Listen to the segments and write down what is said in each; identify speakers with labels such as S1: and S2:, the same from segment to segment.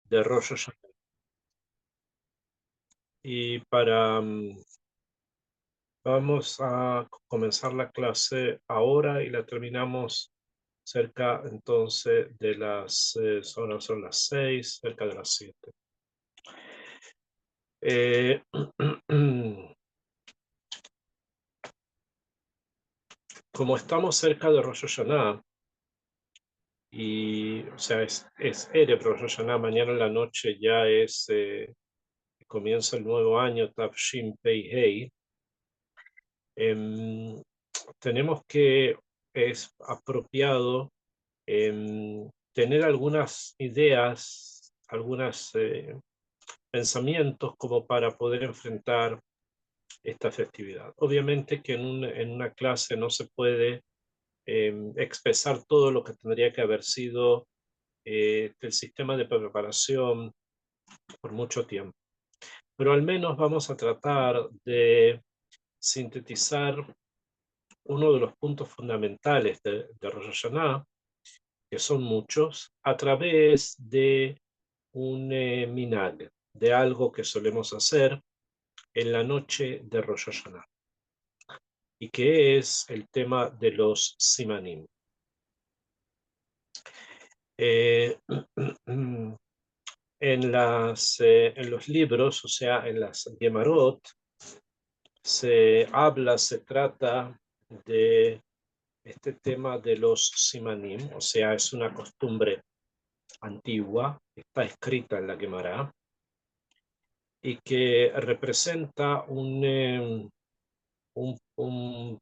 S1: de Rosh Hashanah. Y vamos a comenzar la clase ahora y la terminamos cerca entonces de son las 6, cerca de las 7. Como estamos cerca de Rosh Hashanah, y o sea, es Erev Rosh Hashanah, mañana en la noche ya comienza el nuevo año, Tafshin Pei Hei. Tenemos que, es apropiado tener algunas ideas, algunos pensamientos como para poder enfrentar esta festividad. Obviamente que en una clase no se puede expresar todo lo que tendría que haber sido el sistema de preparación por mucho tiempo, pero al menos vamos a tratar de sintetizar uno de los puntos fundamentales de Rosh Hashanah, que son muchos, a través de un minhag, de algo que solemos hacer en la noche de Rosh Hashanah, y que es el tema de los simanim. En los libros, o sea, en las Gemarot, se trata de este tema de los simanim, o sea, es una costumbre antigua, está escrita en la Gemara, y que representa un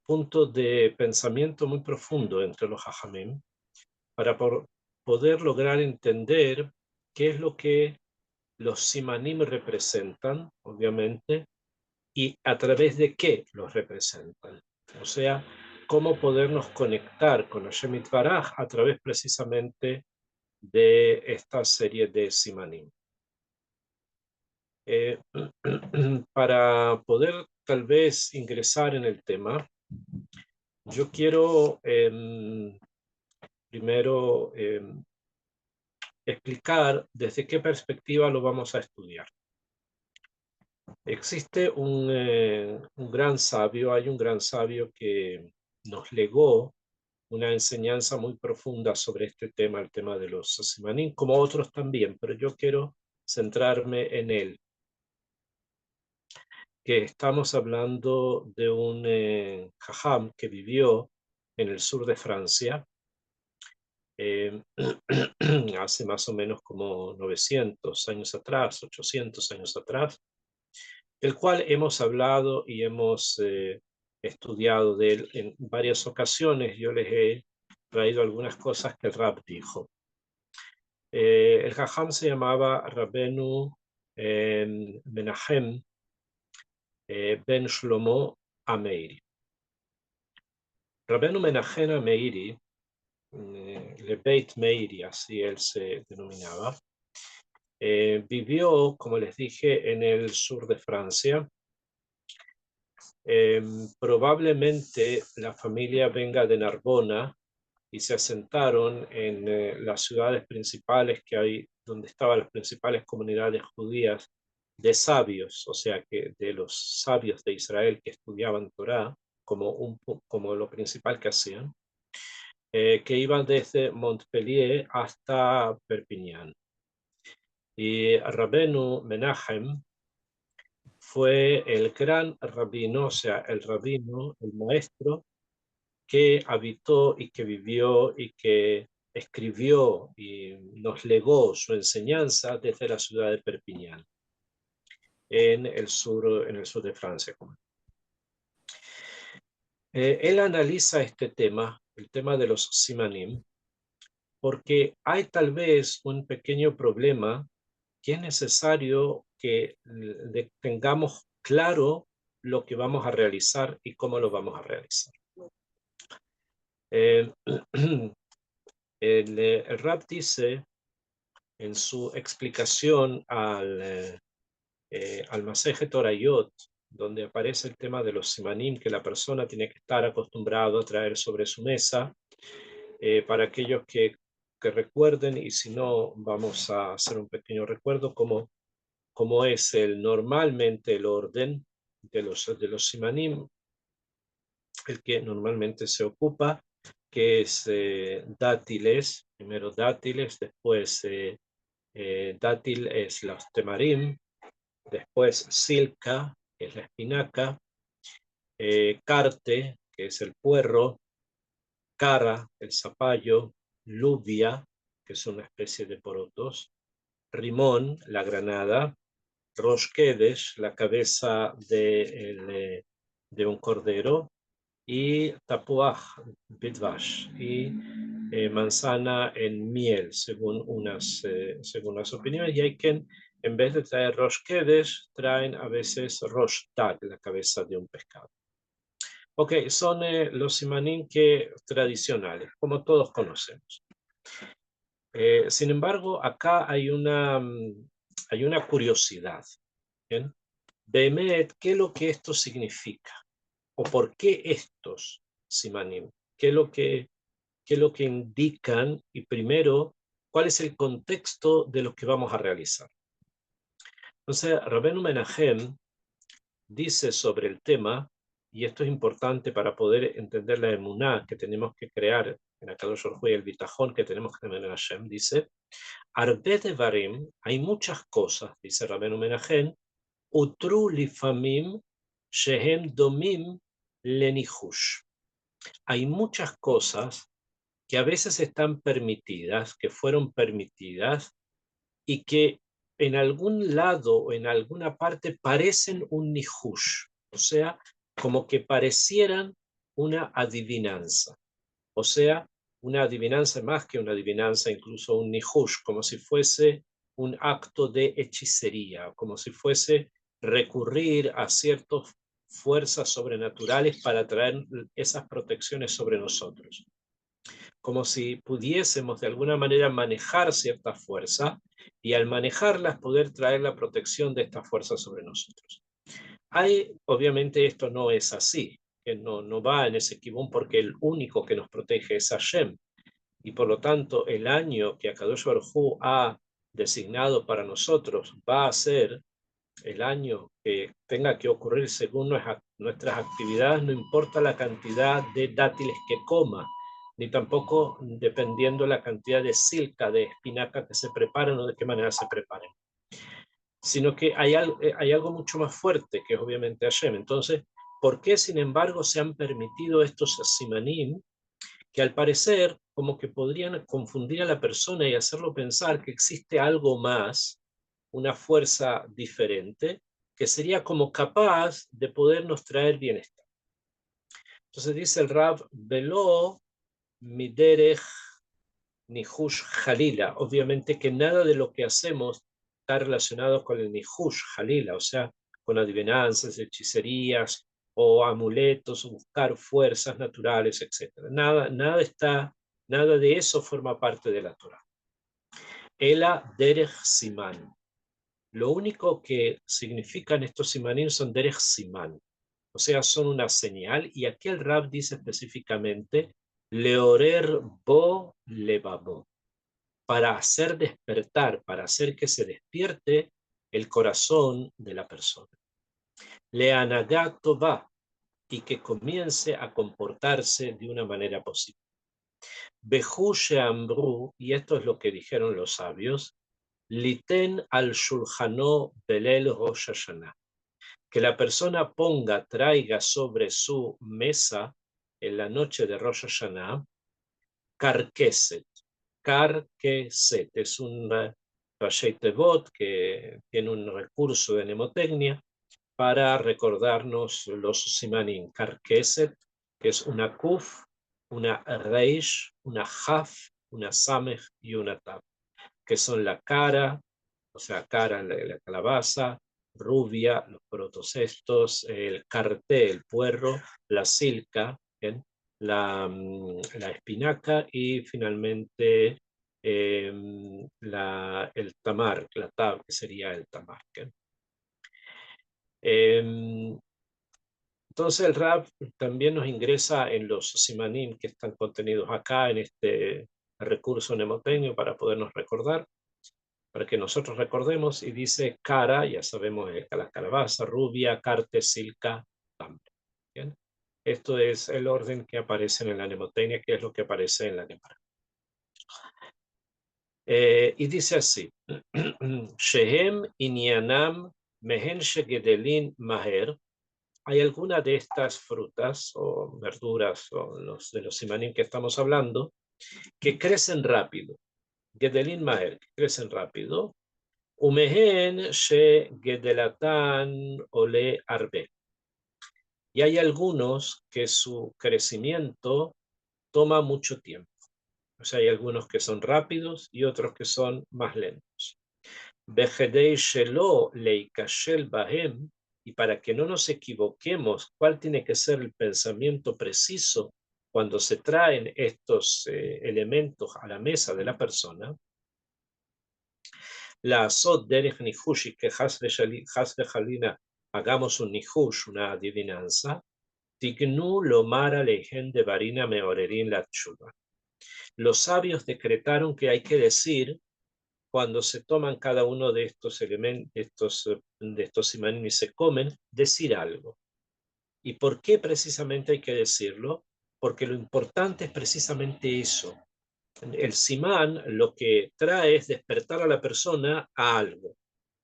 S1: punto de pensamiento muy profundo entre los Jajamim, para poder lograr entender qué es lo que los simanim representan, obviamente, y a través de qué los representan. O sea, cómo podernos conectar con Hashem Yitbaraj a través precisamente de esta serie de simanim. Para poder tal vez ingresar en el tema, yo quiero primero explicar desde qué perspectiva lo vamos a estudiar. Existe un gran sabio, hay un gran sabio que nos legó una enseñanza muy profunda sobre este tema, el tema de los simanim, como otros también, pero yo quiero centrarme en él, que estamos hablando de un jajam que vivió en el sur de Francia eh, hace más o menos como 900 años atrás, 800 años atrás, el cual hemos hablado y hemos estudiado de él en varias ocasiones. Yo les he traído algunas cosas que el Rab dijo. El Jajam se llamaba Rabenu Menahem Ben Shlomo Ameiri. Rabenu Menahem Ameiri, Le Beit Meiri, así él se denominaba, vivió, como les dije, en el sur de Francia. Probablemente la familia venga de Narbona y se asentaron en las ciudades principales que hay, donde estaban las principales comunidades judías de sabios, o sea, que de los sabios de Israel que estudiaban Torá como lo principal que hacían, que iban desde Montpellier hasta Perpiñán. Y Rabenu Menachem fue el gran rabino, o sea, el rabino, el maestro, que habitó y que vivió y que escribió y nos legó su enseñanza desde la ciudad de Perpiñán, en el sur de Francia. Él analiza este tema, el tema de los simanim, porque hay tal vez un pequeño problema que es necesario que tengamos claro lo que vamos a realizar y cómo lo vamos a realizar. El Rab dice en su explicación al Masejet Orayot, donde aparece el tema de los simanim, que la persona tiene que estar acostumbrado a traer sobre su mesa, para aquellos que que recuerden, y si no, vamos a hacer un pequeño recuerdo cómo es normalmente el orden de los simanim, el que normalmente se ocupa, que es dátiles, primero dátiles, después dátil es los temarim, después silca, que es la espinaca, carte, que es el puerro, cara, el zapallo, lubia, que es una especie de porotos, rimón, la granada, rosh Kodesh, la cabeza de un cordero, y tapuaj bidvash, y manzana en miel, según las opiniones. Y hay quien, en vez de traer rosh Kodesh, traen a veces rosh tag, la cabeza de un pescado. Ok, son los simanim que tradicionales, como todos conocemos. Sin embargo, acá hay una curiosidad. ¿Bien? Behemet, ¿qué es lo que esto significa? ¿O por qué estos simanim? ¿Qué es lo que indican? Y primero, ¿cuál es el contexto de lo que vamos a realizar? Entonces, Rabbeinu Menahem dice sobre el tema, y esto es importante para poder entender la emuná que tenemos que crear en Akadosh Baruj Hu y el bitajón que tenemos que tener en Hashem, dice, Arbe devarim, hay muchas cosas, dice Rabbeinu Menahem, utru lifamim shehem domim lenihush. Hay muchas cosas que a veces están permitidas, que fueron permitidas, y que en algún lado o en alguna parte parecen un nihush, o sea, como que parecieran una adivinanza, o sea, una adivinanza más que una adivinanza, incluso un nihush, como si fuese un acto de hechicería, como si fuese recurrir a ciertas fuerzas sobrenaturales para traer esas protecciones sobre nosotros, como si pudiésemos de alguna manera manejar cierta fuerza y al manejarlas poder traer la protección de esta fuerza sobre nosotros. Obviamente esto no es así, que no va en ese kibum porque el único que nos protege es Hashem, y por lo tanto el año que Akadosh Baruj Hu ha designado para nosotros va a ser el año que tenga que ocurrir según nuestras actividades, no importa la cantidad de dátiles que coma, ni tampoco dependiendo la cantidad de silca, de espinaca que se preparen o de qué manera se preparen, sino que hay algo mucho más fuerte, que es obviamente Hashem. Entonces, ¿por qué sin embargo se han permitido estos simanim que al parecer como que podrían confundir a la persona y hacerlo pensar que existe algo más, una fuerza diferente, que sería como capaz de podernos traer bienestar? Entonces dice el Rab, Velo miderech nihush jalila. Obviamente que nada de lo que hacemos está relacionado con el nihush jalila, o sea, con adivinanzas, hechicerías o amuletos, o buscar fuerzas naturales, etc. Nada de eso forma parte de la Torah. Ela derech siman. Lo único que significan estos simanim son derech siman, o sea, son una señal, y aquí el Rab dice específicamente, leorer bo levabo, para hacer despertar, para hacer que se despierte el corazón de la persona. Leanagato va, y que comience a comportarse de una manera posible. Behu sheambru, y esto es lo que dijeron los sabios, liten al shulchano belel Rosh Hashanah, que la persona traiga sobre su mesa en la noche de Rosh Hashanah, karkeset. Karkeset es un Rashei Tevot que tiene un recurso de mnemotecnia para recordarnos los simanim. Karkeset, que es una kuf, una reish, una haf, una samech y una tab, que son la cara, o sea, cara, la calabaza, rubia, los protosestos, el carté, el puerro, la silca, ¿bien? La espinaca y finalmente el tamar, la tab, que sería el tamar. Eh, entonces el Rab también nos ingresa en los simanim que están contenidos acá en recurso mnemotécnico para podernos recordar, para que nosotros recordemos, y dice cara, ya sabemos, la calabaza, rubia, carte, silca, tambre. ¿Bien? Esto es el orden que aparece en la mnemotecnia, que es lo que aparece en la Gemara. Y dice así, Shehem inyanam mehen shegedelin maher. Hay alguna de estas frutas o verduras o de los simanim que estamos hablando que crecen rápido. Gedelin maher, que crecen rápido. Umehen she gedelatan ole arbe. Y hay algunos que su crecimiento toma mucho tiempo. O sea, hay algunos que son rápidos y otros que son más lentos. Bejedei shelo leikashel bahem, y para que no nos equivoquemos, ¿cuál tiene que ser el pensamiento preciso cuando se traen estos elementos a la mesa de la persona? La azot derech nihush, y que has jalina hagamos un nihush, una adivinanza. Tignu lomara leihen de varina meorerin la tshuva. Los sabios decretaron que hay que decir, cuando se toman cada uno de estos elementos, de estos simanim y se comen, decir algo. ¿Y por qué precisamente hay que decirlo? Porque lo importante es precisamente eso. El simán lo que trae es despertar a la persona a algo.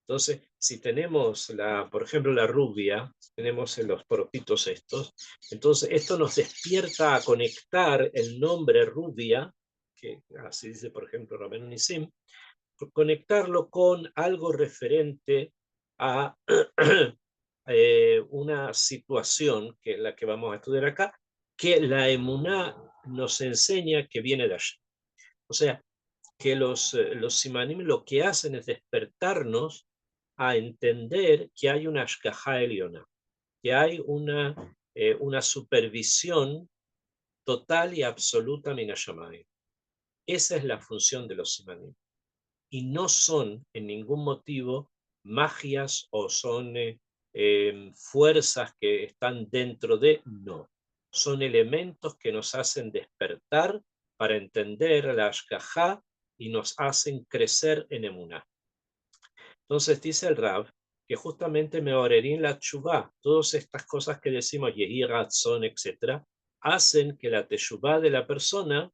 S1: Entonces, si tenemos, por ejemplo, la rubia, tenemos los porotitos estos, entonces esto nos despierta a conectar el nombre rubia, que así dice, por ejemplo, Rabbeinu Nisim, conectarlo con algo referente a una situación, que es la que vamos a estudiar acá, que la emuná nos enseña que viene de allí. O sea, que los simanim lo que hacen es despertarnos a entender que hay una ashgaha eliona, que hay una supervisión total y absoluta minashamayim. Esa es la función de los simanim. Y no son en ningún motivo magias o son fuerzas que están dentro de, no. Son elementos que nos hacen despertar para entender la ashgaha y nos hacen crecer en emuná. Entonces dice el Rab que justamente Meorerín la Teshuvá, todas estas cosas que decimos, Yehi Ratzon, etc., hacen que la Teshuvá de la persona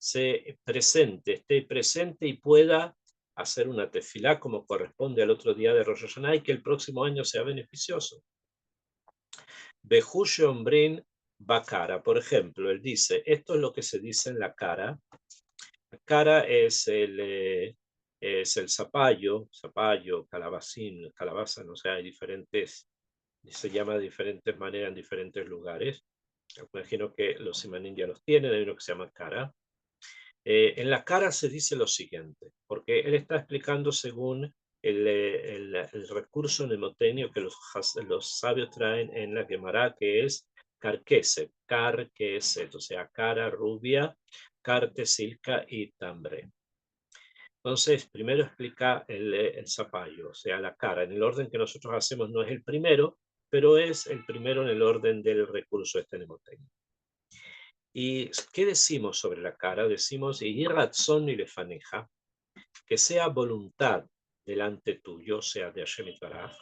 S1: esté presente y pueda hacer una tefilá como corresponde al otro día de Rosh Hashanah y que el próximo año sea beneficioso. Bejush Ombrin Bakara, por ejemplo, él dice, esto es lo que se dice en la cara. La cara es el zapallo, calabacín, calabaza, no sé, hay diferentes, se llama de diferentes maneras en diferentes lugares. Me imagino que los simanín ya los tienen, hay uno que se llama cara. En la cara se dice lo siguiente, porque él está explicando según el recurso mnemotécnico que los sabios traen en la Gemara, que es carqueset, o sea, cara, rubia, carte, silca y tambre. Entonces, primero explica el zapallo, o sea, la cara. En el orden que nosotros hacemos no es el primero, pero es el primero en el orden del recurso mnemotécnico. ¿Y qué decimos sobre la cara? Decimos, y ratzon y lefaneja, que sea voluntad delante tuyo, sea de Hashem Itbaraj.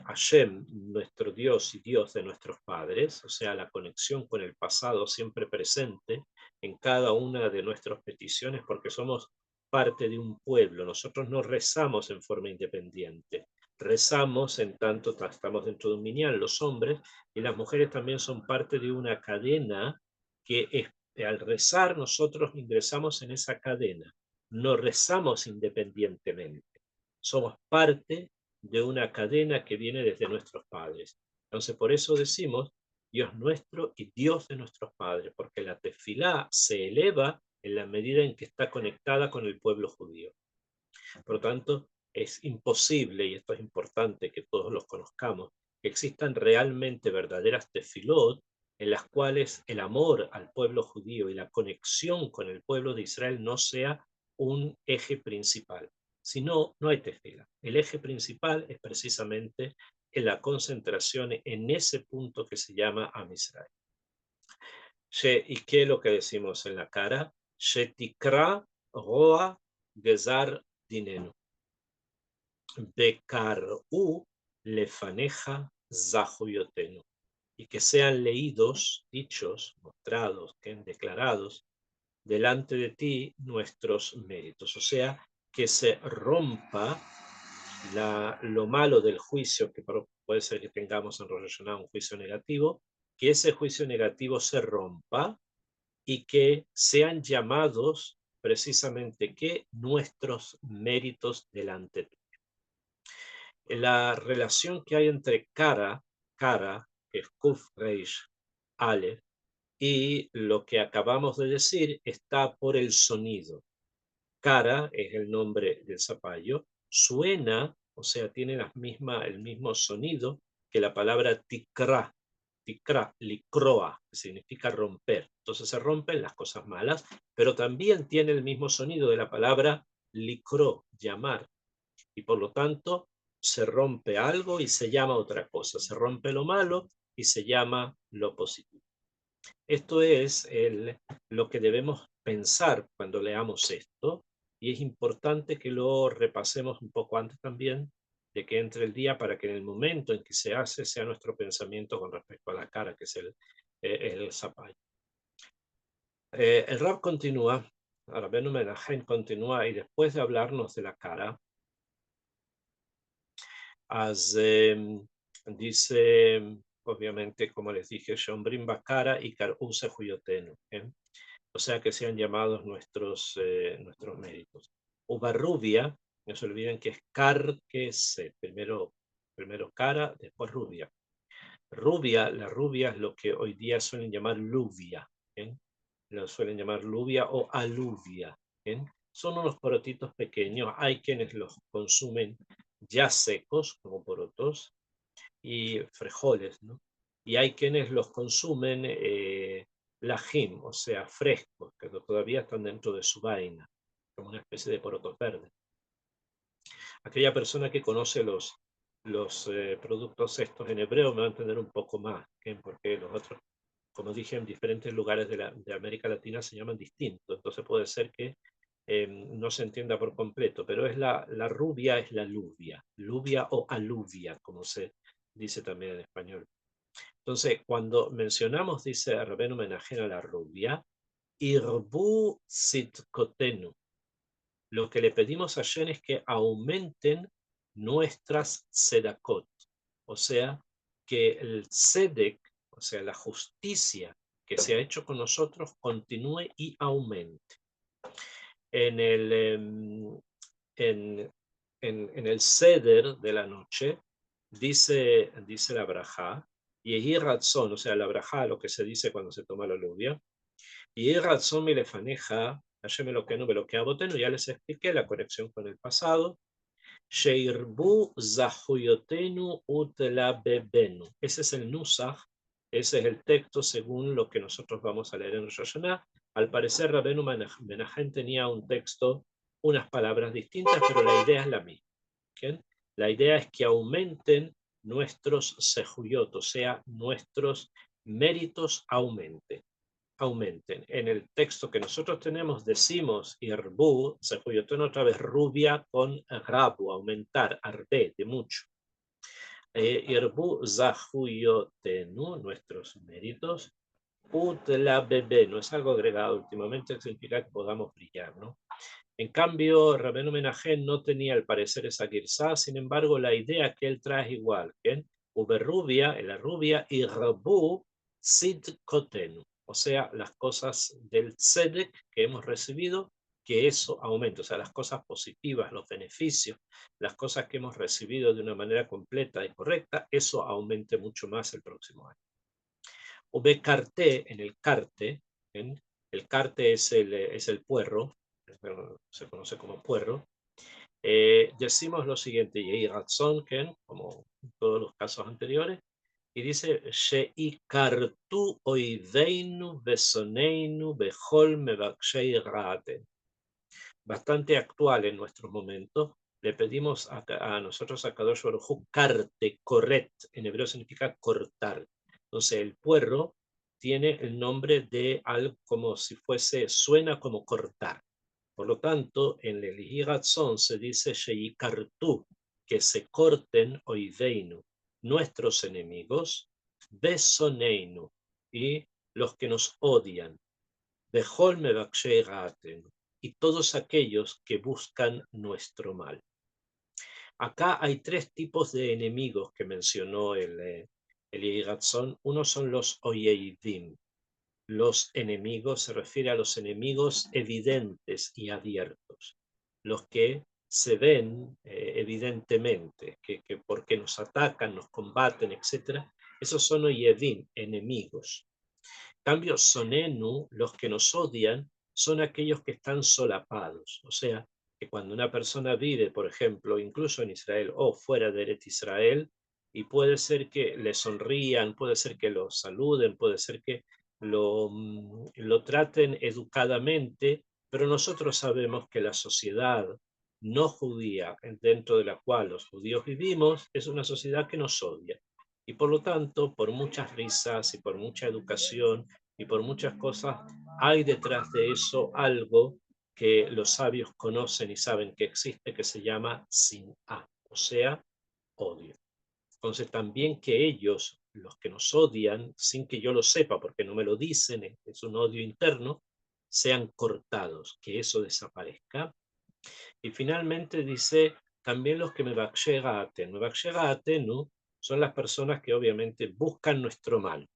S1: Hashem, nuestro Dios y Dios de nuestros padres, o sea, la conexión con el pasado siempre presente en cada una de nuestras peticiones, porque somos parte de un pueblo. Nosotros no rezamos en forma independiente. Rezamos en tanto estamos dentro de un minyan, los hombres, y las mujeres también son parte de una cadena que al rezar nosotros ingresamos en esa cadena. No rezamos independientemente. Somos parte de una cadena que viene desde nuestros padres. Entonces, por eso decimos Dios nuestro y Dios de nuestros padres, porque la tefilá se eleva en la medida en que está conectada con el pueblo judío. Por lo tanto, es imposible, y esto es importante que todos los conozcamos, que existan realmente verdaderas tefilot en las cuales el amor al pueblo judío y la conexión con el pueblo de Israel no sea un eje principal. Si no, no hay tefila. El eje principal es precisamente en la concentración en ese punto que se llama Am Israel. ¿Y qué es lo que decimos en la cara? Shetikra roa gezar dinenu. Bekaru lefaneja zahuyotenu. Y que sean leídos, dichos, mostrados, que declarados delante de ti nuestros méritos. O sea, que se rompa lo malo del juicio, que puede ser que tengamos en Rosh Hashanah un juicio negativo, que ese juicio negativo se rompa y que sean llamados precisamente que nuestros méritos delante de la relación que hay entre cara, que es Kuf Reish Aleph, y lo que acabamos de decir está por el sonido. Cara es el nombre del zapallo, suena, o sea, tiene el mismo sonido que la palabra tikra, likroa, que significa romper. Entonces se rompen las cosas malas, pero también tiene el mismo sonido de la palabra likro, llamar, y por lo tanto se rompe algo y se llama otra cosa, se rompe lo malo y se llama lo positivo. Esto es lo que debemos pensar cuando leamos esto, y es importante que lo repasemos un poco antes también de que entre el día, para que en el momento en que se hace sea nuestro pensamiento con respecto a la cara, que es el zapallo. El Rab continúa, Rabbeinu Menachem continúa, y después de hablarnos de la cara, dice, obviamente, como les dije, Shombrim Bakara y Karuse Huyotenu. O sea, que sean llamados nuestros méritos. Ubarrubia, no se olviden que es carquese, primero cara, después rubia. La rubia es lo que hoy día suelen llamar luvia, lo suelen llamar luvia o aluvia. Son unos porotitos pequeños, hay quienes los consumen ya secos, como porotos, y frijoles, ¿no? Y hay quienes los consumen lajim, o sea, frescos, que todavía están dentro de su vaina, como una especie de porotos verdes. Aquella persona que conoce los productos estos en hebreo me va a entender un poco más, porque los otros, como dije, en diferentes lugares de América Latina se llaman distintos, entonces puede ser que no se entienda por completo, pero es la rubia es la luvia o aluvia, como se dice también en español. Entonces, cuando mencionamos, dice Rabbeinu Menachem a la rubia, Irbu sitkotenu, lo que le pedimos a Shen es que aumenten nuestras sedakot, o sea, que el sedek, o sea, la justicia que se ha hecho con nosotros, continúe y aumente. En el seder de la noche, dice la brajá, y razón, o sea, la brajá, lo que se dice cuando se toma la lluvia, y razón mi lefaneja, Hashem Elokeinu veloquei abotenu, ya les expliqué la conexión con el pasado, sheirbu zahuyotenu utlabebenu. Ese es el nusach, ese es el texto según lo que nosotros vamos a leer en Rosh Hashanah. Al parecer, Rabbeinu Menachem tenía un texto, unas palabras distintas, pero la idea es la misma. ¿Bien? La idea es que aumenten nuestros sehuyot, o sea, nuestros méritos aumenten. En el texto que nosotros tenemos decimos irbu, sehuyotén otra vez rubia con rabu, aumentar, arbe, de mucho. Irbu zahuyotenu, nuestros méritos. Utla bebé, no es algo agregado últimamente, significa que podamos brillar, ¿no? En cambio, Rabbeinu Menachem no tenía al parecer esa girsá, sin embargo, la idea que él trae es igual, que Uberrubia, la rubia, y Rabu Sidkotenu, o sea, las cosas del tzedek que hemos recibido, que eso aumente, o sea, las cosas positivas, los beneficios, las cosas que hemos recibido de una manera completa y correcta, eso aumente mucho más el próximo año. Ubecarte, en el carte, el carte es el puerro, se conoce como puerro, decimos lo siguiente, y razón, como en todos los casos anteriores, y dice, Sheikartu oiveinu besoneinu bechol mevakshei raaten. Bastante actual en nuestros momentos. Le pedimos a nosotros a Kadosh Baruj Hu, carte, corret, en hebreo significa cortar. Entonces el puerro tiene el nombre de algo como si fuese, suena como cortar. Por lo tanto, en el Higatzón se dice Sheikartu, que se corten oideinu, nuestros enemigos, besoneinu, y los que nos odian, bejol mebakshe gaten, y todos aquellos que buscan nuestro mal. Acá hay tres tipos de enemigos que mencionó el Higatzón. Uno son los oyeidim. Los enemigos, se refiere a los enemigos evidentes y abiertos, los que se ven evidentemente, que porque nos atacan, nos combaten, etc. Esos son oyedim, enemigos. Cambio, sonenu, los que nos odian, son aquellos que están solapados. O sea, que cuando una persona vive, por ejemplo, incluso en Israel o fuera de Eretz Israel, y puede ser que le sonrían, puede ser que lo saluden, puede ser que lo traten educadamente, pero nosotros sabemos que la sociedad no judía dentro de la cual los judíos vivimos es una sociedad que nos odia. Y por lo tanto, por muchas risas y por mucha educación y por muchas cosas, hay detrás de eso algo que los sabios conocen y saben que existe, que se llama sin'a, o sea, odio. Entonces también que ellos, los que nos odian, sin que yo lo sepa, porque no me lo dicen, es un odio interno, sean cortados, que eso desaparezca. Y finalmente dice, también los que me atenu son las personas que obviamente buscan nuestro mal.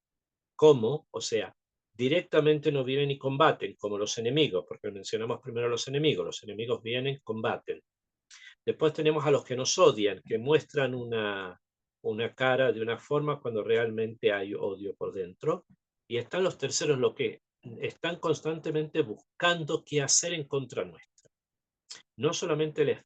S1: ¿Cómo? O sea, directamente no vienen y combaten, como los enemigos, porque mencionamos primero los enemigos vienen, combaten. Después tenemos a los que nos odian, que muestran una cara de una forma cuando realmente hay odio por dentro. Y están los terceros, los que están constantemente buscando qué hacer en contra nuestra. No solamente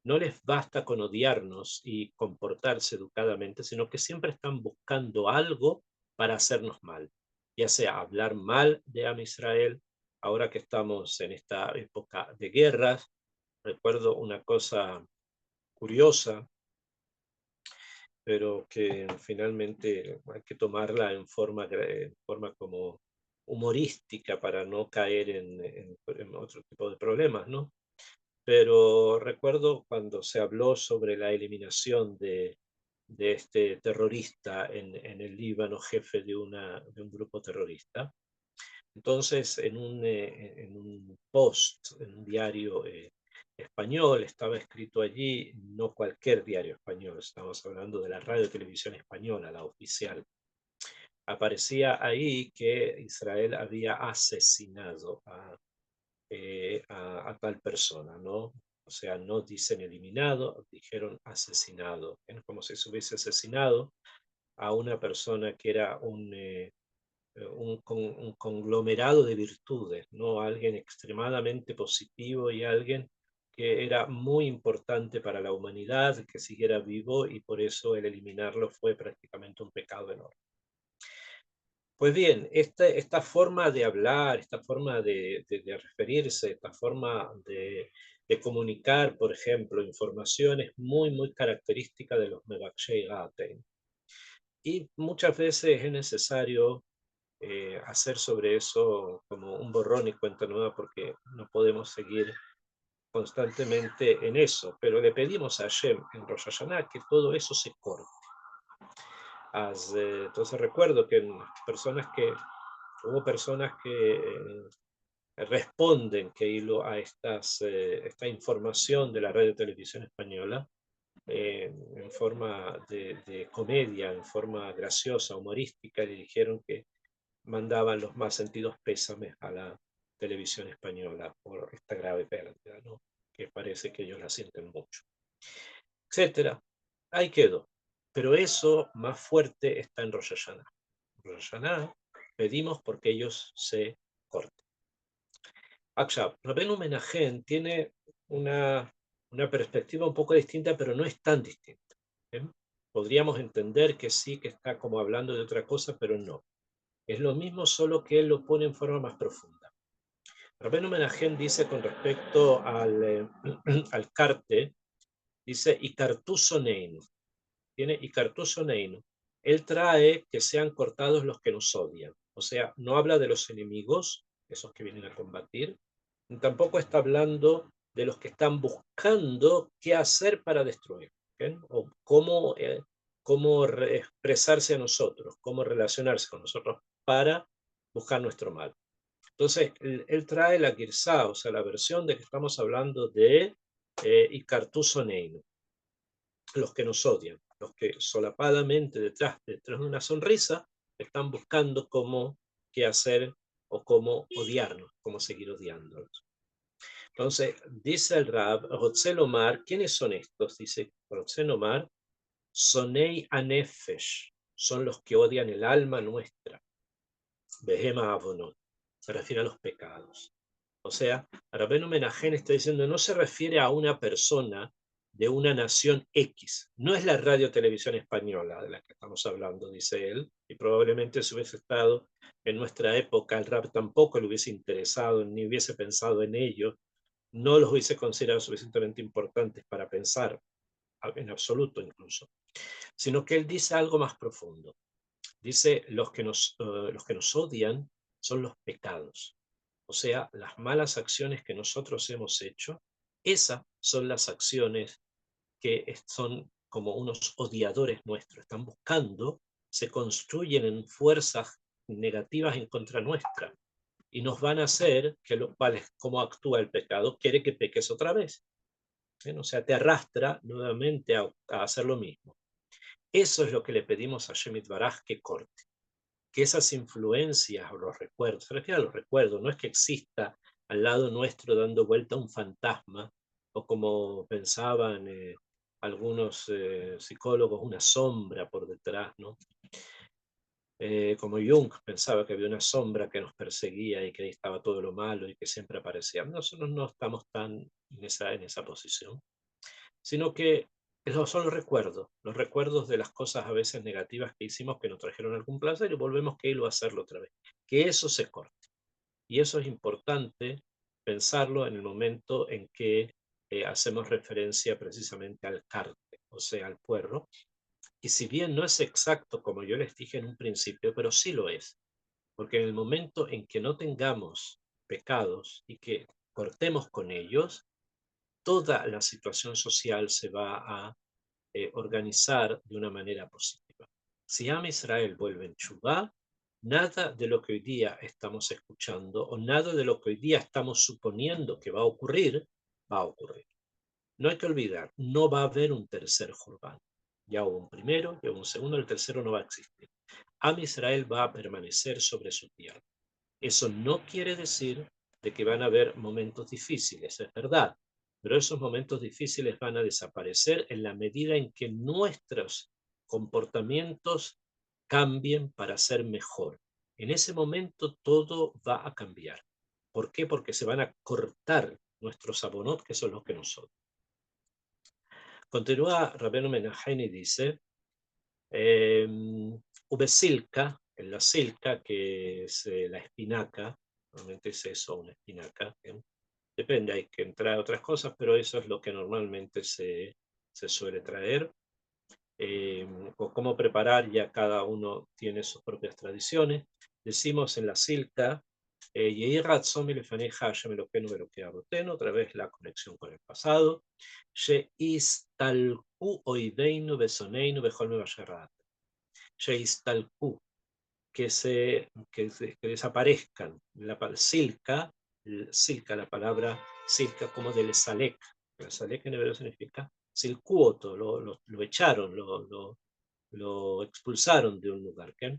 S1: no les basta con odiarnos y comportarse educadamente, sino que siempre están buscando algo para hacernos mal, ya sea hablar mal de Am Israel, ahora que estamos en esta época de guerras. Recuerdo una cosa curiosa, pero que finalmente hay que tomarla en forma como humorística para no caer en otro tipo de problemas, ¿no? Pero recuerdo cuando se habló sobre la eliminación de este terrorista en el Líbano, jefe de un grupo terrorista. Entonces, en un post, en un diario español, estaba escrito allí, no cualquier diario español, estamos hablando de la radio y televisión española, la oficial. Aparecía ahí que Israel había asesinado a tal persona, ¿no? O sea, no dicen eliminado, dijeron asesinado. Es como si se hubiese asesinado a una persona que era un conglomerado de virtudes, ¿no? Alguien extremadamente positivo y alguien que era muy importante para la humanidad, que siguiera vivo y por eso el eliminarlo fue prácticamente un pecado enorme. Pues bien, esta forma de hablar, esta forma de referirse, esta forma de comunicar, por ejemplo, información es muy, muy característica de los Mevakshei Gaten. Y muchas veces es necesario hacer sobre eso como un borrón y cuenta nueva porque no podemos seguir constantemente en eso. Pero le pedimos a Hashem en Rosh Hashanah que todo eso se corte. Entonces recuerdo que hubo personas que responden que hilo a esta información de la radio y televisión española en forma de comedia, en forma graciosa, humorística, y dijeron que mandaban los más sentidos pésames a la televisión española por esta grave pérdida, ¿no? Que parece que ellos la sienten mucho, etcétera. Ahí quedó. Pero eso más fuerte está en Rosh Hashanah. En Rosh Hashanah pedimos porque ellos se corten. Akshab, Rabbeinu Menahem tiene una perspectiva un poco distinta, pero no es tan distinta. ¿Eh? Podríamos entender que sí, que está como hablando de otra cosa, pero no. Es lo mismo, solo que él lo pone en forma más profunda. Rabbeinu Menahem dice con respecto al carte, dice, Ikartu Soneinu. Tiene Ikartu Soneinu. Él trae que sean cortados los que nos odian. O sea, no habla de los enemigos, esos que vienen a combatir, ni tampoco está hablando de los que están buscando qué hacer para destruir, ¿ok? O cómo expresarse a nosotros, cómo relacionarse con nosotros para buscar nuestro mal. Entonces, él trae la girsá, o sea, la versión de que estamos hablando de Icartusoneinu, los que nos odian, los que solapadamente detrás de una sonrisa están buscando cómo qué hacer o cómo odiarnos, cómo seguir odiándonos. Entonces, dice el Rab, Rotzel Omar, ¿quiénes son estos? Dice Rotzel Omar, Sonei Anefesh, son los que odian el alma nuestra. Behema Avonot, se refiere a los pecados. O sea, Rabbeinu Menachem está diciendo, no se refiere a una persona de una nación X. No es la radio televisión española de la que estamos hablando, dice él, y probablemente si hubiese estado en nuestra época, el rap tampoco le hubiese interesado, ni hubiese pensado en ello, no los hubiese considerado suficientemente importantes para pensar, en absoluto incluso, sino que él dice algo más profundo. Dice, los que nos odian son los pecados. O sea, las malas acciones que nosotros hemos hecho, esas son las acciones que son como unos odiadores nuestros. Están buscando, se construyen en fuerzas negativas en contra nuestra y nos van a hacer que cómo actúa el pecado, quiere que peques otra vez. O sea, te arrastra nuevamente a hacer lo mismo. Eso es lo que le pedimos a Shemit Baraj que corte, que esas influencias o los recuerdos, se refiere a los recuerdos, no es que exista al lado nuestro dando vuelta un fantasma, o como pensaban algunos psicólogos, una sombra por detrás, ¿no? Como Jung pensaba que había una sombra que nos perseguía y que ahí estaba todo lo malo y que siempre aparecía. Nosotros no estamos tan en esa posición, sino que son los recuerdos de las cosas a veces negativas que hicimos que nos trajeron algún placer y volvemos que ir a hacerlo otra vez. Que eso se corte. Y eso es importante pensarlo en el momento en que hacemos referencia precisamente al carte, o sea, al puerro. Y si bien no es exacto como yo les dije en un principio, pero sí lo es. Porque en el momento en que no tengamos pecados y que cortemos con ellos, toda la situación social se va a organizar de una manera positiva. Si Am Israel vuelve en Chubá, nada de lo que hoy día estamos escuchando o nada de lo que hoy día estamos suponiendo que va a ocurrir, va a ocurrir. No hay que olvidar, no va a haber un tercer Jordán. Ya hubo un primero, ya hubo un segundo, el tercero no va a existir. Am Israel va a permanecer sobre su tierra. Eso no quiere decir de que van a haber momentos difíciles, es verdad, pero esos momentos difíciles van a desaparecer en la medida en que nuestros comportamientos cambien para ser mejor. En ese momento todo va a cambiar. ¿Por qué? Porque se van a cortar nuestros abonot, que son los que nosotros. Continúa Rabbeinu Menachem y dice, Ubesilka, en la silca, que es la espinaca, normalmente es eso, una espinaca, ¿bien? Depende, hay que entrar otras cosas, pero eso es lo que normalmente se suele traer. O cómo preparar, ya cada uno tiene sus propias tradiciones. Decimos en la silca, Yehi Ratzon milefaneja Hashem Elokeinu ve'elokei avotenu, otra vez la conexión con el pasado. Sheistalku oideinu besoneinu bechol mevayer ha'at. Sheistalku, que desaparezcan. Silca, la palabra silca como del salek. El salek en hebreo significa silcuoto, lo echaron, lo expulsaron de un lugar. ¿Okay?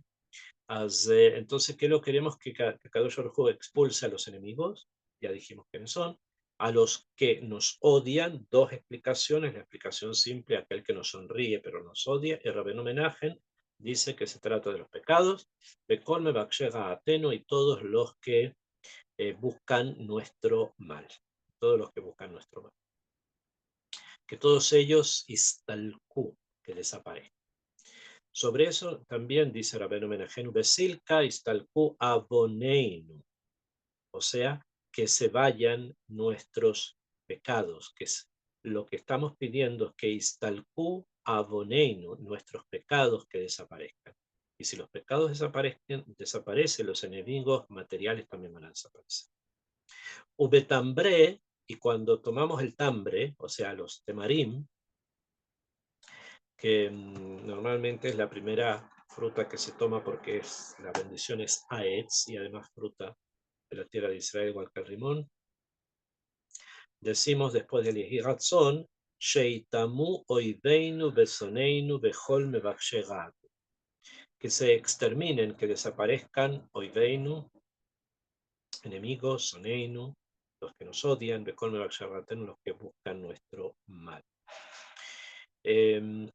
S1: Entonces, ¿qué lo queremos? Que Kadosh Baruj Hu expulse a los enemigos, ya dijimos quiénes son, a los que nos odian, dos explicaciones, la explicación simple, aquel que nos sonríe pero nos odia, y Rabbeinu Menachem dice que se trata de los pecados, de Kolme Bakshega Ateno y todos los que buscan nuestro mal, todos los que buscan nuestro mal. Que todos ellos istalku, que desaparezcan. Sobre eso también dice Rabbeinu Menachem, Besilka istalku aboneinu, o sea, que se vayan nuestros pecados, que es lo que estamos pidiendo es que istalku aboneinu, nuestros pecados que desaparezcan. Y si los pecados desaparecen, los enemigos materiales también van a desaparecer. Ubetambre, y cuando tomamos el tambre, o sea, los temarim, que normalmente es la primera fruta que se toma porque la bendición es Aetz, y además fruta de la tierra de Israel, igual que el rimón, decimos después del Yehi Ratzon, Sheitamu oideinu besoneinu bechol mevakshei rad, que se exterminen, que desaparezcan oideinu, enemigos, soneinu, los que nos odian, bechol mevakshei rad, los que buscan nuestro mal.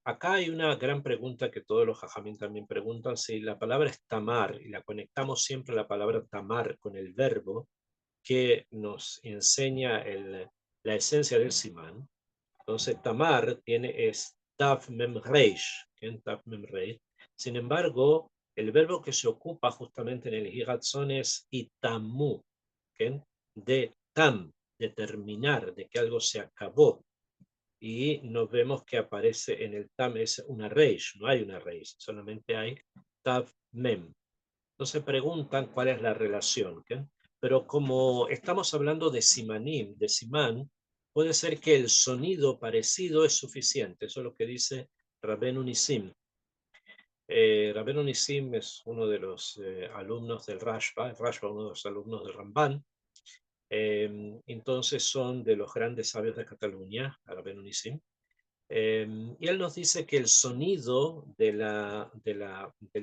S1: Acá hay una gran pregunta que todos los jajamín también preguntan: si la palabra es tamar, y la conectamos siempre la palabra tamar con el verbo que nos enseña la esencia del simán. Entonces tamar es taf mem reish, taf mem reish. Sin embargo, el verbo que se ocupa justamente en el Hiratzón es itamu, de tam, de terminar, de que algo se acabó. Y nos vemos que aparece en el tam es una reish, no hay una reish, solamente hay tav mem. Entonces preguntan cuál es la relación, ¿okay? Pero como estamos hablando de simanim, de simán, puede ser que el sonido parecido es suficiente. Eso es lo que dice Rabbeinu Nisim. Rabbeinu Nisim es uno de los alumnos del Rashba, uno de los alumnos del Ramban. Entonces son de los grandes sabios de Cataluña, Rabbeinu Nisim. Y él nos dice que el sonido del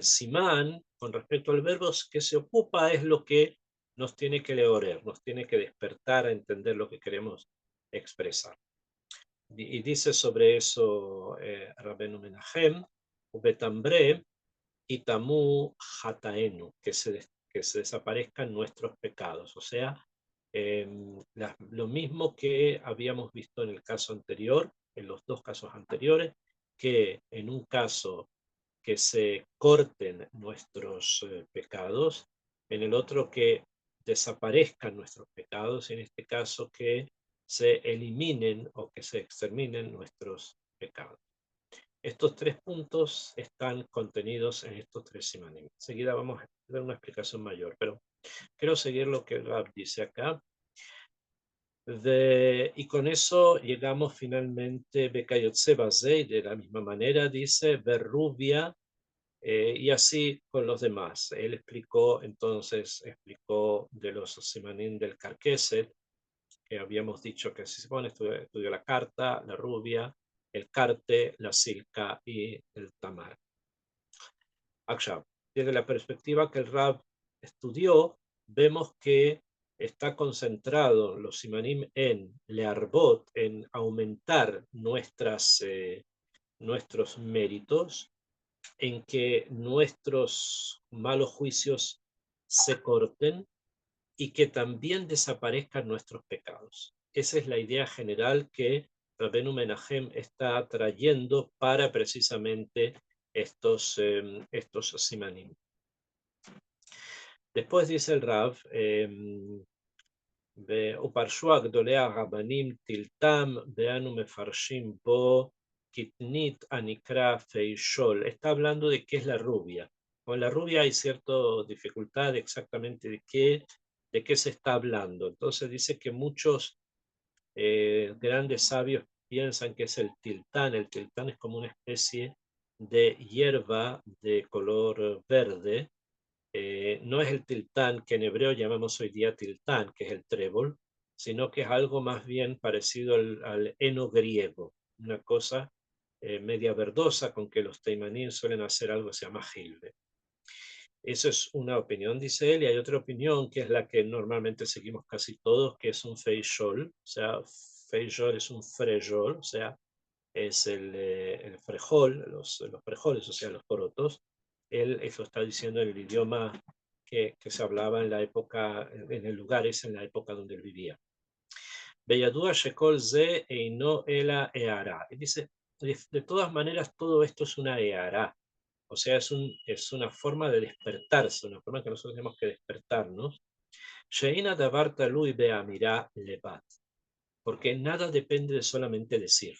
S1: simán con respecto al verbo que se ocupa es lo que nos tiene que leer, nos tiene que despertar a entender lo que queremos expresar. Y dice sobre eso Rabbeinu Menachem, Ubetambre y Tamu Hataenu, que se desaparezcan nuestros pecados. O sea, lo mismo que habíamos visto en el caso anterior, en los dos casos anteriores, que en un caso que se corten nuestros pecados, en el otro que desaparezcan nuestros pecados, en este caso que se eliminen o que se exterminen nuestros pecados. Estos tres puntos están contenidos en estos tres simanim. Enseguida vamos a dar una explicación mayor, pero quiero seguir lo que el Rab dice acá. Y con eso llegamos finalmente, Bekayotze Bazei, de la misma manera dice, Berrubia, y así con los demás. Él explicó de los simanim del Carqueset, que habíamos dicho que se supone estudió la carta, la rubia, el carte, la silca y el tamar. Akshab, desde la perspectiva que el Rab estudió, vemos que está concentrado los simanim en learbot, en aumentar nuestros méritos, en que nuestros malos juicios se corten y que también desaparezcan nuestros pecados. Esa es la idea general que Rabbeinu Menachem está trayendo para precisamente estos simanim. Después dice el Rav, ופרשו הגדולי הרבנים טילטם ואנו מפרשים בו קטנית הנקרא פיישול. Está hablando de qué es la rubia. Con la rubia hay cierta dificultad exactamente de qué se está hablando. Entonces dice que muchos grandes sabios piensan que es el tiltán. El tiltán es como una especie de hierba de color verde. No es el tiltán que en hebreo llamamos hoy día tiltán, que es el trébol, sino que es algo más bien parecido al heno griego, una cosa media verdosa con que los teimanín suelen hacer algo que se llama jilbe. Eso es una opinión, dice él, y hay otra opinión que es la que normalmente seguimos casi todos, que es un feijol, o sea, feijol es un frejol, o sea, es el frejol, los frejoles, o sea, los porotos. Él eso está diciendo en el idioma que se hablaba en la época, en el lugar ese, en la época donde él vivía. Beyadua shekol ze eino ela eara. Y dice, de todas maneras, todo esto es una eara. O sea, es una forma de despertarse, una forma que nosotros tenemos que despertarnos. Sheina davar talui beamira levat. Porque nada depende de solamente decir.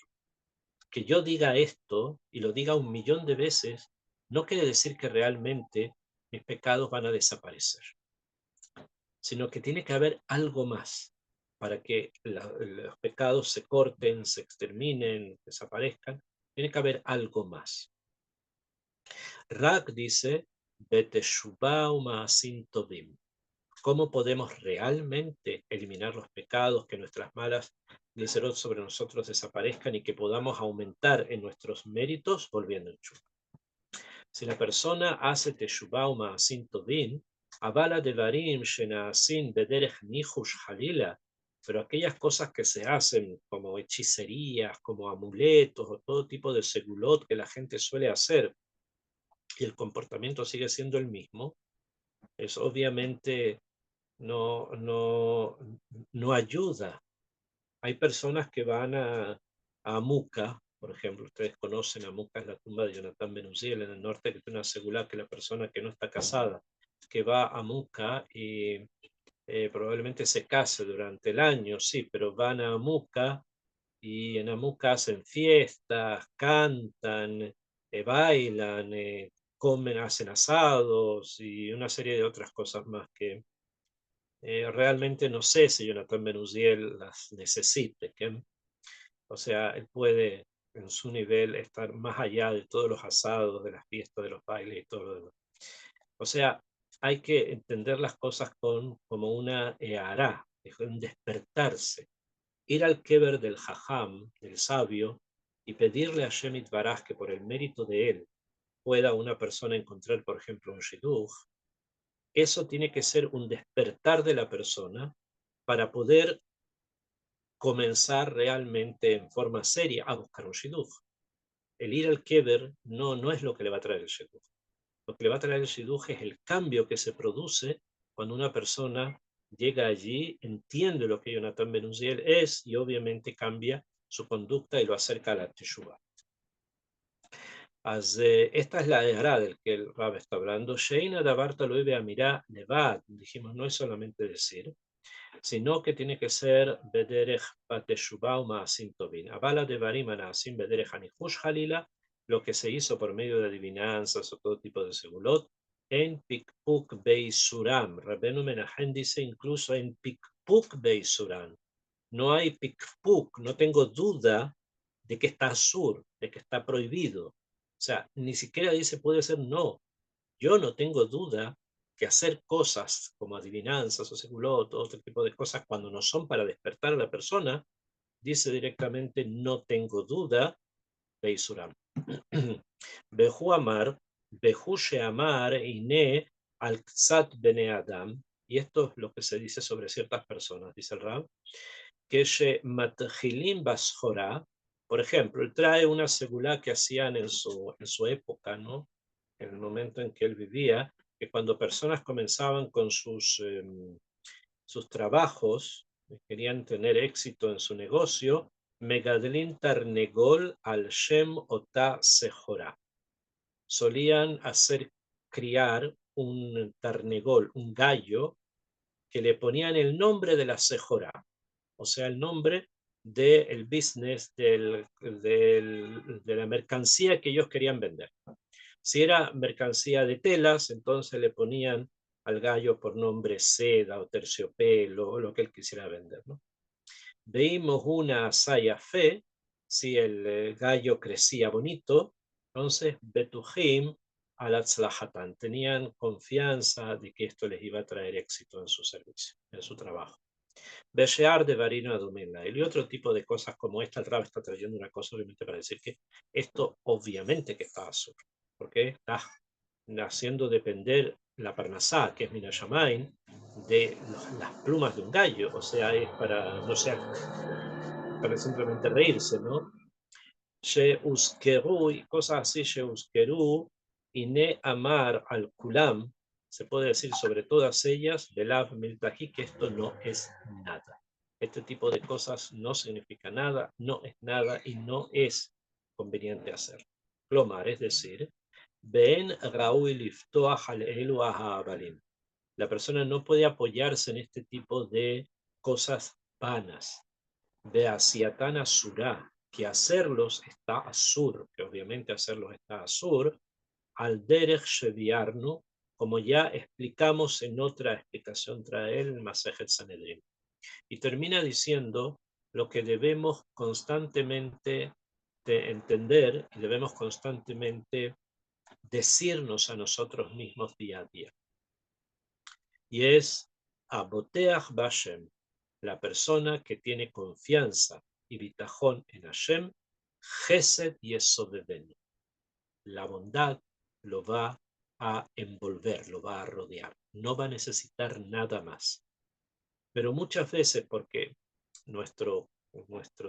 S1: Que yo diga esto y lo diga 1.000.000 de veces no quiere decir que realmente mis pecados van a desaparecer, sino que tiene que haber algo más para que los pecados se corten, se exterminen, desaparezcan. Tiene que haber algo más. Rak dice, Beteshuvah u'ma'asim tovim. ¿Cómo podemos realmente eliminar los pecados, que nuestras malas glicerot sobre nosotros desaparezcan y que podamos aumentar en nuestros méritos volviendo en Tshuva? Si la persona hace teshuvah u'ma'asim tovim, avala devarim shena'asim bederech nihush halila, pero aquellas cosas que se hacen como hechicerías, como amuletos o todo tipo de segulot que la gente suele hacer y el comportamiento sigue siendo el mismo, es obviamente no ayuda. Hay personas que van a Amuka, por ejemplo, ustedes conocen Amuka, es la tumba de Jonathan Ben Uziel en el norte, que tiene una segula que la persona que no está casada, que va a Amuka y probablemente se case durante el año, sí, pero van a Amuka y en Amuka hacen fiestas, cantan, bailan, comen, hacen asados y una serie de otras cosas más que realmente no sé si Jonathan Ben Uziel las necesite. O sea, él puede en su nivel estar más allá de todos los asados, de las fiestas, de los bailes y todo lo demás. O sea, hay que entender las cosas como una eará, un despertarse. Ir al keber del jajam, del sabio, y pedirle a Shemit Baraj que por el mérito de él pueda una persona encontrar, por ejemplo, un shidduch. Eso tiene que ser un despertar de la persona para poder comenzar realmente en forma seria a buscar un shidduch. El ir al keber no es lo que le va a traer el shidduch. Lo que le va a traer el shidduch es el cambio que se produce cuando una persona llega allí, entiende lo que Jonathan Ben Uziel es y obviamente cambia su conducta y lo acerca a la teshuva. Esta es la era del que el Rab está hablando. Sheina davarta lo ibe a mirar levad. Dijimos, no es solamente decir, sino que tiene que ser bederech bateshuvah u'ma'asim tovim. Avala devarim ana'asim bederech hanihush halila, lo que se hizo por medio de adivinanzas o todo tipo de segulot, en pikpuk beisuram. Rabenu Menahem dice incluso en pikpuk beisuram. No hay pikpuk, no tengo duda de que está sur, de que está prohibido. O sea, ni siquiera dice puede ser no. Yo no tengo duda que hacer cosas como adivinanzas o segulot, todo otro tipo de cosas, cuando no son para despertar a la persona, dice directamente no tengo duda, Beisuram. Behu Amar, Behu Sheamar, Ine, al Ksat Bene Adam, y esto es lo que se dice sobre ciertas personas, dice el Rab, que se matjilim bashora, por ejemplo, él trae una segulá que hacían en su época, ¿no? En el momento en que él vivía, que cuando personas comenzaban con sus trabajos, querían tener éxito en su negocio, Megadlin Tarnegol al Shem Ota Sejora. Solían hacer criar un tarnegol, un gallo, que le ponían el nombre de la Sejora, o sea, el nombre del business, de la mercancía que ellos querían vender. Si era mercancía de telas, entonces le ponían al gallo por nombre seda o terciopelo o lo que él quisiera vender, ¿no? Veímos una saya fe, si el gallo crecía bonito, entonces Betujim al tenían confianza de que esto les iba a traer éxito en su servicio, en su trabajo. Beshear de Varino Adumela. Y otro tipo de cosas como esta, el Rab está trayendo una cosa obviamente para decir que esto obviamente que está azul, porque está haciendo depender la parnasá, que es Minashamain, de las plumas de un gallo, o sea, es para, no sé, para simplemente reírse, ¿no? Sheuskeru y cosas así, Sheuskeru y Ne Amar al Kulam, se puede decir sobre todas ellas, Belav Miltahi, que esto no es nada. Este tipo de cosas no significa nada, no es nada y no es conveniente hacer. Clomar, es decir, Ben Raúl Liftoach al Elu Ahabalim. La persona no puede apoyarse en este tipo de cosas vanas. De Asiatana Surá, que hacerlos está asur, que obviamente hacerlos está asur, al derech sheviarnu, como ya explicamos en otra explicación trae él, el Masejet Sanedrin. Y termina diciendo lo que debemos constantemente de entender y debemos constantemente decirnos a nosotros mismos día a día. Y es Aboteach Bashem, la persona que tiene confianza y bitajón en Hashem, Gesed Yesodedenu. La bondad lo va a envolver, lo va a rodear. No va a necesitar nada más. Pero muchas veces, porque nuestro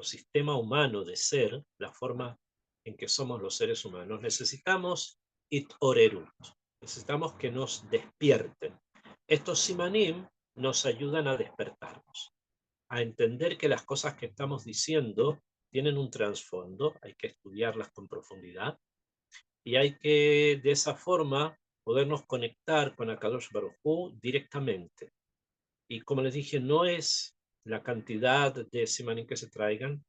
S1: sistema humano de ser, la forma en que somos los seres humanos, necesitamos it-orerut, necesitamos que nos despierten. Estos simanim nos ayudan a despertarnos, a entender que las cosas que estamos diciendo tienen un trasfondo, hay que estudiarlas con profundidad, y hay que, de esa forma, podernos conectar con Akadosh Baruj Hu directamente. Y como les dije, no es la cantidad de simanim que se traigan,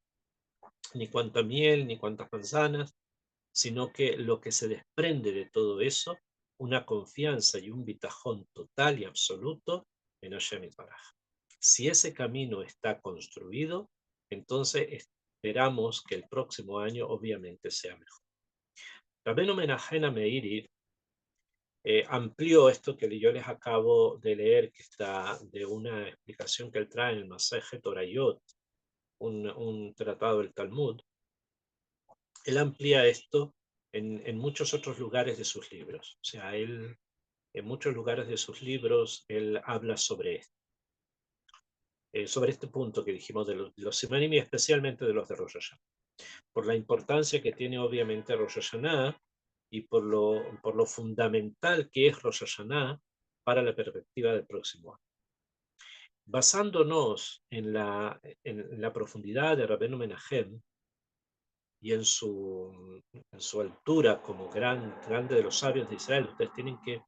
S1: ni cuánta miel, ni cuántas manzanas, sino que lo que se desprende de todo eso, una confianza y un bitajón total y absoluto en Hashem Yitbaraj. Si ese camino está construido, entonces esperamos que el próximo año obviamente sea mejor. Rabbeinu Menahem Meiri amplió esto que yo les acabo de leer, que está de una explicación que él trae en el Masejet Torayot, un tratado del Talmud. Él amplía esto en muchos otros lugares de sus libros. O sea, él en muchos lugares de sus libros, él habla sobre este punto que dijimos de los Simanim y especialmente de los de Rosh Hashanah. Por la importancia que tiene obviamente Rosh Hashanah y por lo fundamental que es Rosh Hashanah para la perspectiva del próximo año. Basándonos en la profundidad de Rabbeinu Menahem y en su altura como grande de los sabios de Israel, ustedes tienen que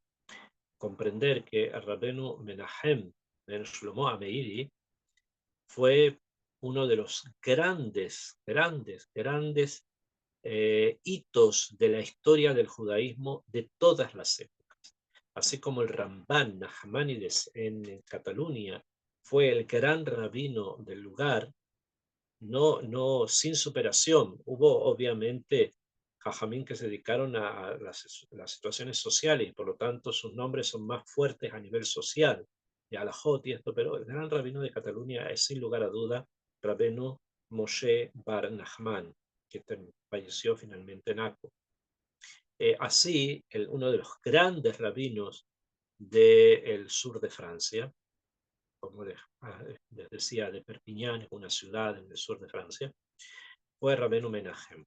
S1: comprender que Rabbeinu Menahem ben Shlomo Ameiri fue uno de los grandes hitos de la historia del judaísmo de todas las épocas. Así como el Ramban Nachmanides en Cataluña fue el gran rabino del lugar, no sin superación. Hubo obviamente jajamín que se dedicaron a las situaciones sociales y por lo tanto sus nombres son más fuertes a nivel social, y alajot y esto, pero el gran rabino de Cataluña es sin lugar a duda Rabbeinu Moshe Bar Nachman, que falleció finalmente en Akko. Así, uno de los grandes rabinos del sur de Francia, como les decía, de Perpignan, una ciudad en el sur de Francia, fue Rabbeinu Menahem.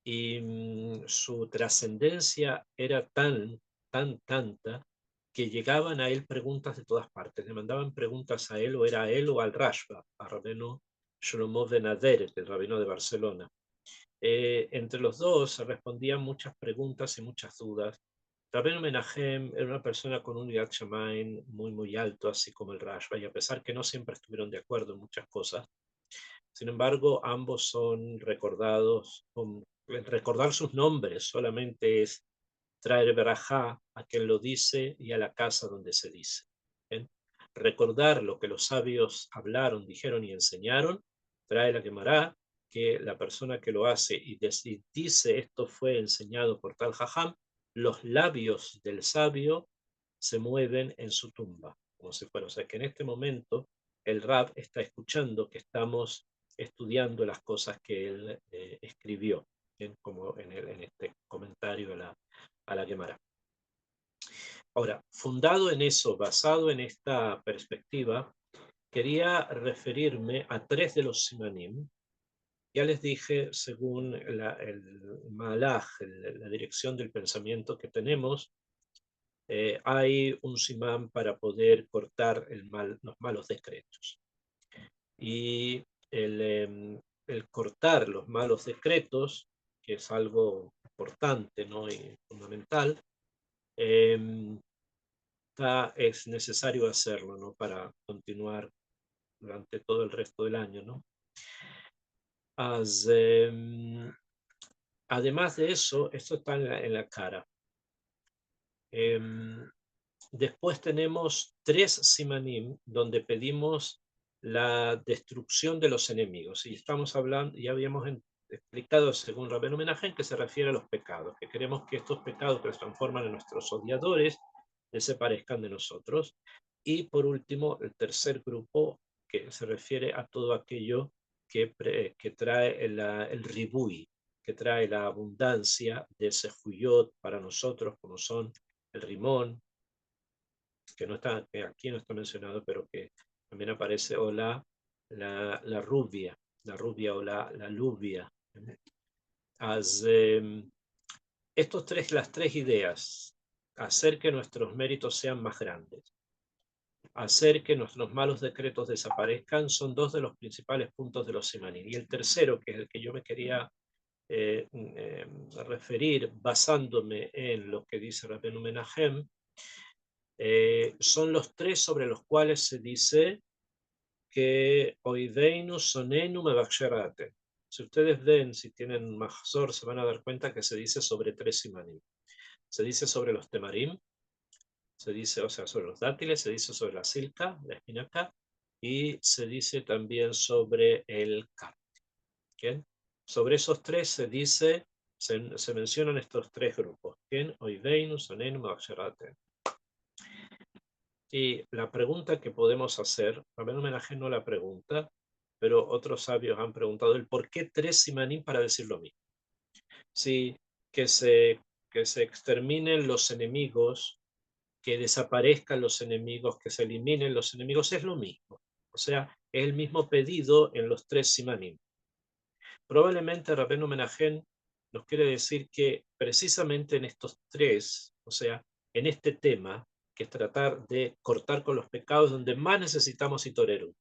S1: Y su trascendencia era tanta, que llegaban a él preguntas de todas partes. Le mandaban preguntas a él, o era a él o al Rashba, a Rabbeinu Shlomo ben Aderet, el rabino de Barcelona. Entre los dos se respondían muchas preguntas y muchas dudas. Rabbeinu Menahem era una persona con un Yirat Shamayim muy alto, así como el Rashba, y a pesar que no siempre estuvieron de acuerdo en muchas cosas, sin embargo, ambos son recordados. Recordar sus nombres solamente es traer verajá a quien lo dice y a la casa donde se dice. ¿Bien? Recordar lo que los sabios hablaron, dijeron y enseñaron, trae la Gemara que la persona que lo hace y dice esto fue enseñado por tal jajam, los labios del sabio se mueven en su tumba, como si fuera. O sea que en este momento el Rab está escuchando que estamos estudiando las cosas que él escribió, ¿bien? Como en este comentario a la Gemara. Ahora, fundado en eso, basado en esta perspectiva, quería referirme a tres de los simanim. Ya les dije, según el malaj, la dirección del pensamiento que tenemos, hay un simán para poder cortar los malos decretos. Y el cortar los malos decretos, que es algo importante, ¿no? Y fundamental, es necesario hacerlo, ¿no? Para continuar durante todo el resto del año, ¿no? Además de eso, esto está en la cara. Después tenemos 3 simanim donde pedimos la destrucción de los enemigos. Y estamos hablando, ya habíamos explicado según Rabbeinu Menahem que se refiere a los pecados, que queremos que estos pecados que se transforman en nuestros odiadores desaparezcan de nosotros. Y por último, el tercer grupo que se refiere a todo aquello que trae el ribui, que trae la abundancia de sefuyot para nosotros, como son el rimón, que no está, que aquí no está mencionado, pero que también aparece, o la rubia o la luvia. Las tres ideas, hacer que nuestros méritos sean más grandes, hacer que nuestros malos decretos desaparezcan, son dos de los principales puntos de los simanim. Y el tercero, que es el que yo me quería referir basándome en lo que dice Rabbeinu Menahem, son los tres sobre los cuales se dice que Oideinu Sonenu Mebaksheraten. Si ustedes ven, si tienen Mahzor, se van a dar cuenta que se dice sobre 3 simanim. Se dice sobre los temarim, se dice, o sea, sobre los dátiles, se dice sobre la silca, la espinaca, y se dice también sobre el car. ¿Bien? Sobre esos tres se dice, se mencionan estos 3 grupos. ¿Bien? Oideinu Sonenu Mebaksheraten. Y la pregunta que podemos hacer, Rabbeinu Menahem no la pregunta, pero otros sabios han preguntado el por qué 3 simanim para decir lo mismo. Sí, que se, que se exterminen los enemigos, que desaparezcan los enemigos, que se eliminen los enemigos, es lo mismo. O sea, es el mismo pedido en los 3 simanim. Probablemente Rabbeinu Menahem nos quiere decir que precisamente en estos 3, o sea, en este tema, que es tratar de cortar con los pecados, donde más necesitamos itorerut,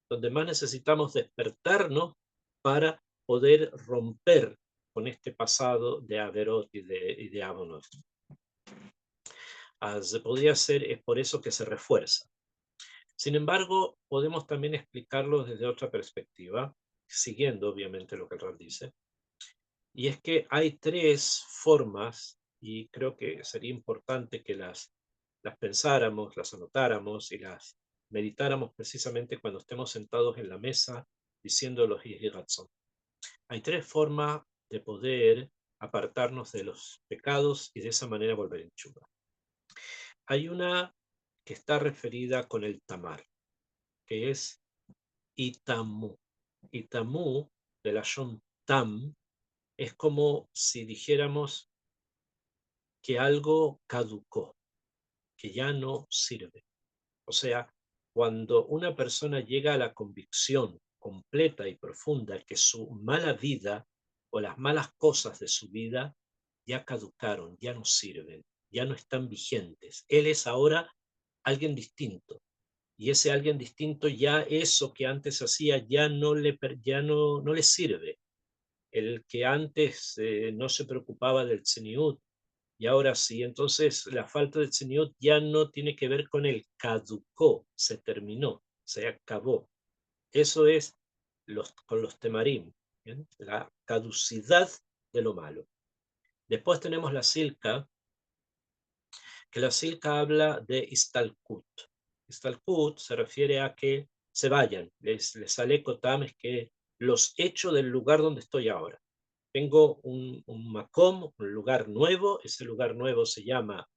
S1: donde más necesitamos despertarnos para poder romper con este pasado de Averot y de Abonot. Podría ser, es por eso que se refuerza. Sin embargo, podemos también explicarlo desde otra perspectiva, siguiendo obviamente lo que el Rab dice, y es que hay 3 formas, y creo que sería importante que las pensáramos, las anotáramos y las meditáramos precisamente cuando estemos sentados en la mesa diciendo los Yehiratzon. Hay 3 formas de poder apartarnos de los pecados y de esa manera volver en Tshuva. Hay una que está referida con el tamar, que es itamu. Itamu, de la Shon tam, es como si dijéramos que algo caducó, que ya no sirve. O sea, cuando una persona llega a la convicción completa y profunda que su mala vida o las malas cosas de su vida ya caducaron, ya no sirven, ya no están vigentes. Él es ahora alguien distinto. Y ese alguien distinto, ya eso que antes hacía no le sirve. El que antes no se preocupaba del tzeniut, y ahora sí. Entonces la falta de tzeniut ya no tiene que ver con el caducó, se terminó, se acabó. Eso es con los temarim, ¿bien? La caducidad de lo malo. Después tenemos la silca, que la silca habla de istalkut. Istalkut se refiere a que se vayan, les sale kotam, es que los echo del lugar donde estoy ahora. Tengo un makom, un lugar nuevo, ese lugar nuevo se llama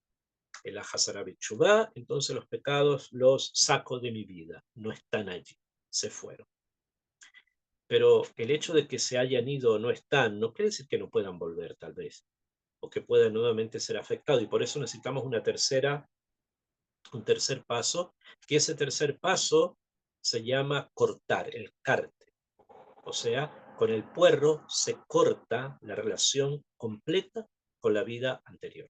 S1: el Ahazarabit Shuvá, entonces los pecados los saco de mi vida, no están allí, se fueron. Pero el hecho de que se hayan ido o no están, no quiere decir que no puedan volver tal vez, o que puedan nuevamente ser afectados, y por eso necesitamos un tercer paso, que ese tercer paso se llama cortar, el carte. O sea, con el puerro se corta la relación completa con la vida anterior.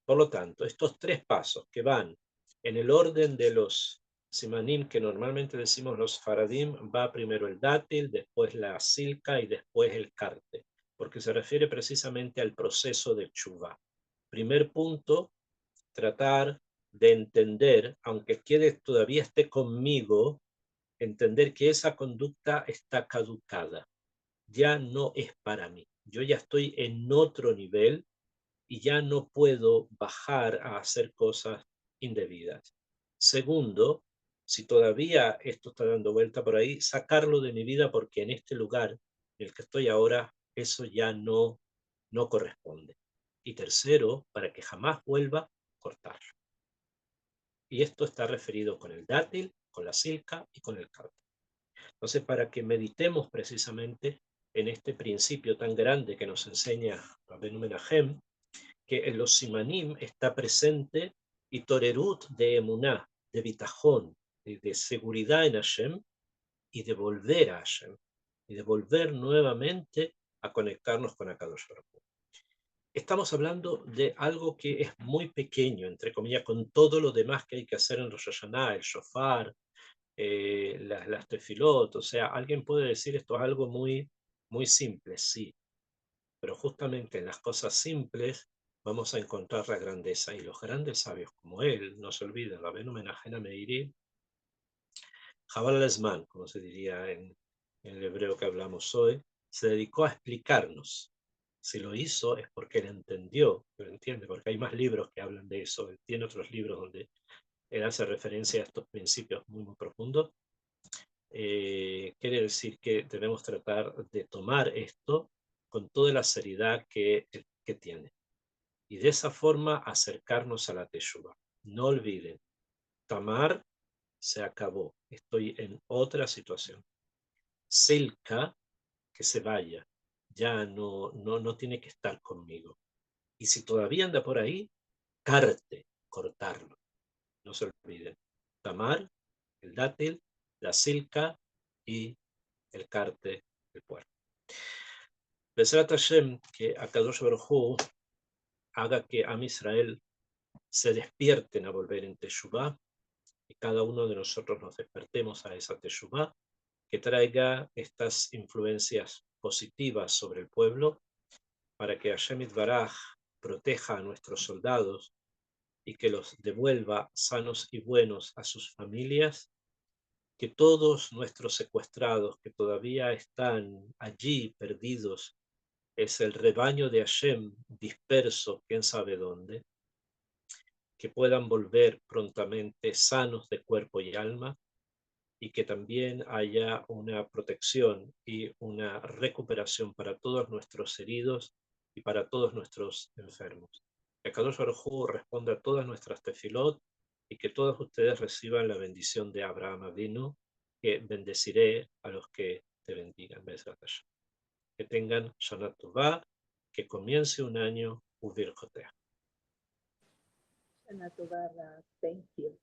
S1: Por lo tanto, estos 3 pasos que van en el orden de los simanim que normalmente decimos los faradim, va primero el dátil, después la silca y después el carte, porque se refiere precisamente al proceso de tshuva. Primer punto, tratar de entender, aunque todavía esté conmigo, entender que esa conducta está caducada, ya no es para mí. Yo ya estoy en otro nivel y ya no puedo bajar a hacer cosas indebidas. Segundo, si todavía esto está dando vuelta por ahí, sacarlo de mi vida porque en este lugar en el que estoy ahora, eso ya no corresponde. Y tercero, para que jamás vuelva, cortarlo. Y esto está referido con el dátil, con la silca y con el cardo. Entonces, para que meditemos precisamente en este principio tan grande que nos enseña Rabbeinu Menachem, que en los simanim está presente y torerut de emuná, de bitajón, de seguridad en Hashem, y de volver a Hashem, y de volver nuevamente a conectarnos con Akadosh Baruj Hu. Estamos hablando de algo que es muy pequeño, entre comillas, con todo lo demás que hay que hacer en Rosh Hashanah, el shofar, las tefilot. O sea, alguien puede decir esto es algo muy simple, sí, pero justamente en las cosas simples vamos a encontrar la grandeza. Y los grandes sabios como él, no se olviden, Rabbeinu Menachem Meiri, Jabal al como se diría en el hebreo que hablamos hoy, se dedicó a explicarnos. Si lo hizo es porque él entendió, lo entiende, porque hay más libros que hablan de eso. Él tiene otros libros donde él hace referencia a estos principios muy profundos. Quiere decir que debemos tratar de tomar esto con toda la seriedad que tiene. Y de esa forma acercarnos a la Teshuvah. No olviden, Tamar se acabó. Estoy en otra situación. Silka, que se vaya. Ya no tiene que estar conmigo. Y si todavía anda por ahí, carte, cortarlo. No se olviden. Tamar, el dátil, la silca y el carte, el puerco. Besrat Hashem, que Akadosh Baruj Hu haga que Am Israel se despierten a volver en Teshuvah y cada uno de nosotros nos despertemos a esa Teshuvah que traiga estas influencias positivas sobre el pueblo para que Hashem Yitbaraj proteja a nuestros soldados y que los devuelva sanos y buenos a sus familias, que todos nuestros secuestrados que todavía están allí perdidos, es el rebaño de Hashem disperso, quién sabe dónde, que puedan volver prontamente sanos de cuerpo y alma y que también haya una protección y una recuperación para todos nuestros heridos y para todos nuestros enfermos. Que Kadosh Baruj Hu responda a todas nuestras tefilot y que todos ustedes reciban la bendición de Abraham Avinu, que bendeciré a los que te bendigan. Que tengan Shana Tová, que comience un año Ubir Jotea.
S2: Shana Tova, thank you.